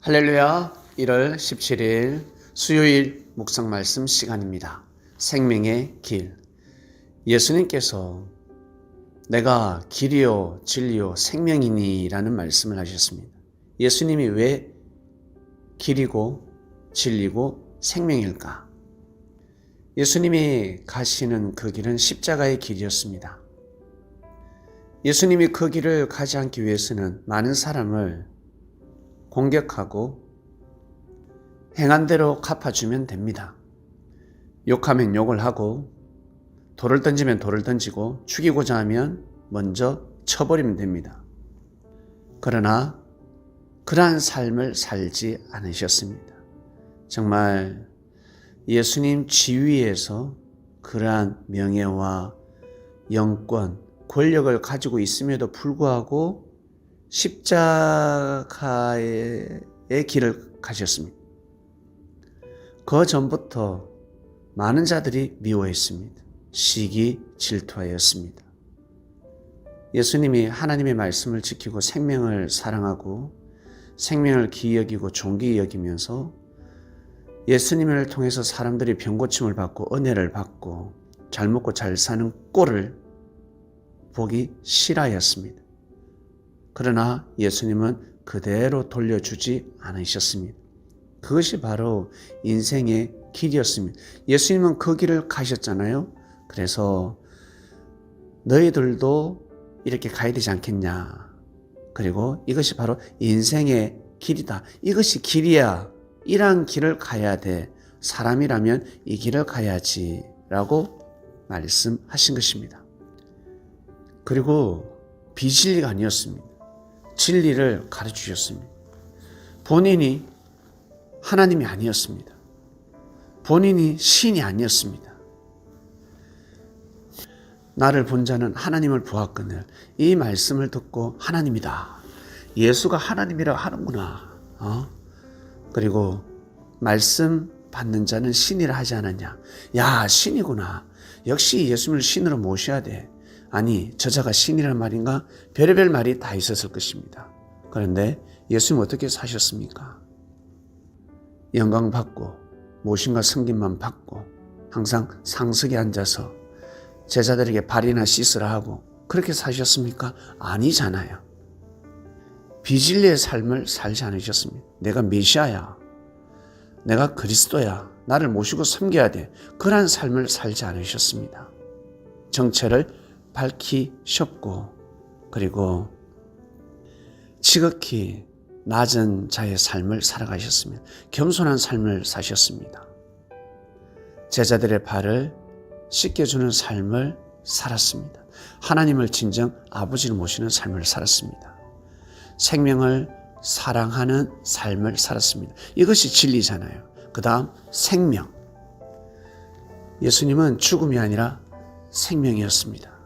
할렐루야. 1월 17일 수요일 묵상 말씀 시간입니다. 생명의 길. 예수님께서 내가 길이요 진리요 생명이니 라는 말씀을 하셨습니다. 예수님이 왜 길이고 진리고 생명일까? 예수님이 가시는 그 길은 십자가의 길이었습니다. 예수님이 그 길을 가지 않기 위해서는 많은 사람을 공격하고 행한 대로 갚아주면 됩니다. 욕하면 욕을 하고 돌을 던지면 돌을 던지고 죽이고자 하면 먼저 쳐버리면 됩니다. 그러나 그러한 삶을 살지 않으셨습니다. 정말 예수님 지위에서 그러한 명예와 영권, 권력을 가지고 있음에도 불구하고 십자가의 길을 가셨습니다. 그 전부터 많은 자들이 미워했습니다. 시기, 질투하였습니다. 예수님이 하나님의 말씀을 지키고 생명을 사랑하고 생명을 귀히 여기고 존귀히 여기면서 예수님을 통해서 사람들이 병고침을 받고 은혜를 받고 잘 먹고 잘 사는 꼴을 보기 싫어하였습니다. 그러나 예수님은 그대로 돌려주지 않으셨습니다. 그것이 바로 인생의 길이었습니다. 예수님은 그 길을 가셨잖아요. 그래서 너희들도 이렇게 가야 되지 않겠냐. 그리고 이것이 바로 인생의 길이다. 이것이 길이야. 이러한 길을 가야 돼. 사람이라면 이 길을 가야지 라고 말씀하신 것입니다. 그리고 비진리가 아니었습니다. 진리를 가르치셨습니다. 본인이 하나님이 아니었습니다. 본인이 신이 아니었습니다. 나를 본 자는 하나님을 보았거늘. 이 말씀을 듣고 하나님이다. 예수가 하나님이라 하는구나. 그리고 말씀 받는 자는 신이라 하지 않았냐. 야, 신이구나. 역시 예수님을 신으로 모셔야 돼. 아니, 저자가 신이란 말인가? 별의별 말이 다 있었을 것입니다. 그런데 예수님 어떻게 사셨습니까? 영광 받고 모심과 섬김만 받고 항상 상석에 앉아서 제자들에게 발이나 씻으라 하고 그렇게 사셨습니까? 아니잖아요. 비진리의 삶을 살지 않으셨습니다. 내가 메시아야. 내가 그리스도야. 나를 모시고 섬겨야 돼. 그러한 삶을 살지 않으셨습니다. 정체를 밝히셨고 그리고 지극히 낮은 자의 삶을 살아가셨습니다. 겸손한 삶을 사셨습니다. 제자들의 발을 씻겨주는 삶을 살았습니다. 하나님을 진정 아버지를 모시는 삶을 살았습니다. 생명을 사랑하는 삶을 살았습니다. 이것이 진리잖아요. 그 다음 생명. 예수님은 죽음이 아니라 생명이었습니다.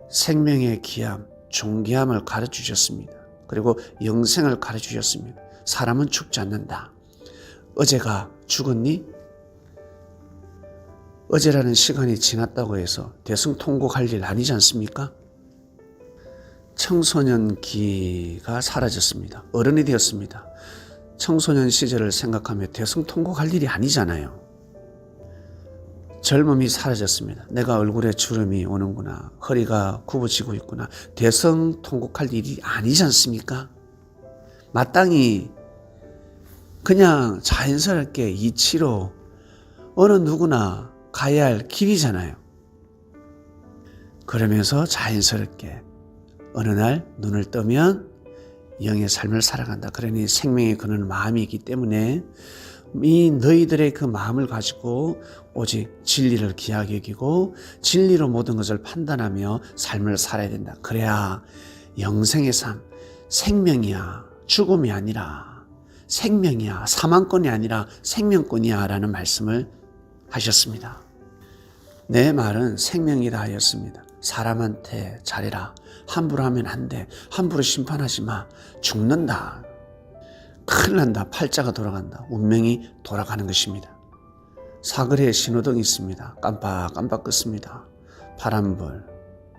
생명의 귀함, 존귀함을 가르치셨습니다. 그리고 영생을 가르치셨습니다. 사람은 죽지 않는다. 어제가 죽었니? 어제라는 시간이 지났다고 해서 대승통곡할 일 아니지 않습니까? 청소년기가 사라졌습니다. 어른이 되었습니다. 청소년 시절을 생각하며 대승통곡할 일이 아니잖아요. 젊음이 사라졌습니다. 내가 얼굴에 주름이 오는구나. 허리가 굽어지고 있구나. 대성통곡할 일이 아니지 않습니까? 마땅히 그냥 자연스럽게 이치로 어느 누구나 가야 할 길이잖아요. 그러면서 자연스럽게 어느 날 눈을 뜨면 영의 삶을 살아간다. 그러니 생명의 그는 마음이 있기 때문에 이 너희들의 그 마음을 가지고 오직 진리를 귀하게 여기고 진리로 모든 것을 판단하며 삶을 살아야 된다. 그래야 영생의 삶, 생명이야. 죽음이 아니라 생명이야. 사망권이 아니라 생명권이야 라는 말씀을 하셨습니다. 내 말은 생명이다 하였습니다. 사람한테 잘해라. 함부로 하면 안 돼. 함부로 심판하지 마. 죽는다. 큰일 난다. 팔자가 돌아간다. 운명이 돌아가는 것입니다. 사거리에 신호등이 있습니다. 깜빡깜빡 끄습니다. 파란불,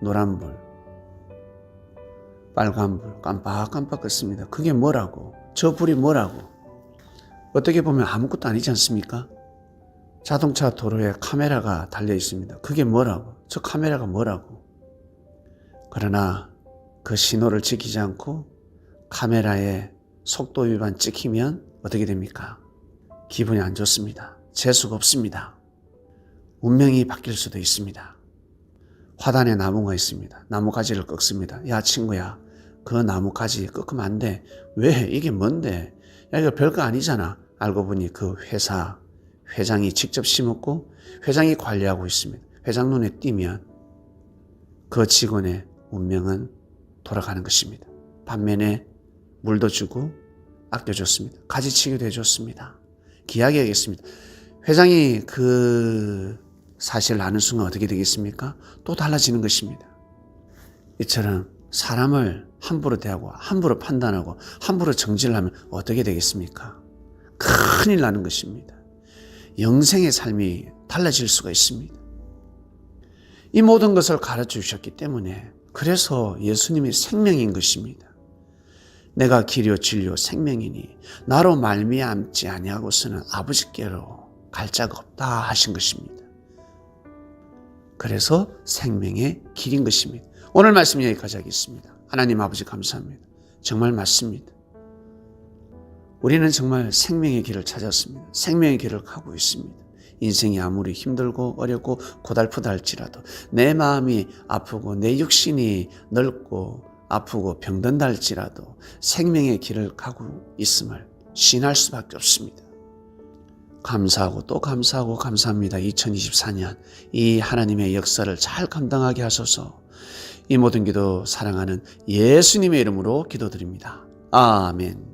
노란불. 빨간 불 깜빡깜빡 껐습니다. 그게 뭐라고? 저 불이 뭐라고? 어떻게 보면 아무것도 아니지 않습니까? 자동차 도로에 카메라가 달려 있습니다. 그게 뭐라고? 저 카메라가 뭐라고? 그러나 그 신호를 지키지 않고 카메라에 속도 위반 찍히면 어떻게 됩니까? 기분이 안 좋습니다. 재수가 없습니다. 운명이 바뀔 수도 있습니다. 화단에 나무가 있습니다. 나무가지를 꺾습니다. 야 친구야, 그 나무가지 꺾으면 안 돼. 왜? 이게 뭔데? 야 이거 별거 아니잖아. 알고 보니 그 회장이 직접 심었고 회장이 관리하고 있습니다. 회장 눈에 띄면 그 직원의 운명은 돌아가는 것입니다. 반면에 물도 주고 아껴줬습니다. 가지치기도 해줬습니다. 귀하게 하겠습니다. 회장이 그 사실을 아는 순간 어떻게 되겠습니까? 또 달라지는 것입니다. 이처럼 사람을 함부로 대하고 함부로 판단하고 함부로 정지를 하면 어떻게 되겠습니까? 큰일 나는 것입니다. 영생의 삶이 달라질 수가 있습니다. 이 모든 것을 가르쳐 주셨기 때문에 그래서 예수님이 생명인 것입니다. 내가 길이요 진리요 생명이니 나로 말미암지 아니하고서는 아버지께로 갈 자가 없다 하신 것입니다. 그래서 생명의 길인 것입니다. 오늘 말씀 여기까지 하겠습니다. 하나님 아버지 감사합니다. 정말 맞습니다. 우리는 정말 생명의 길을 찾았습니다. 생명의 길을 가고 있습니다. 인생이 아무리 힘들고 어렵고 고달프다 할지라도 내 마음이 아프고 내 육신이 넓고 아프고 병든다 할지라도 생명의 길을 가고 있음을 신할 수밖에 없습니다. 감사하고 또 감사하고 감사합니다. 2024년 이 하나님의 역사를 잘 감당하게 하소서. 이 모든 기도 사랑하는 예수님의 이름으로 기도드립니다. 아멘.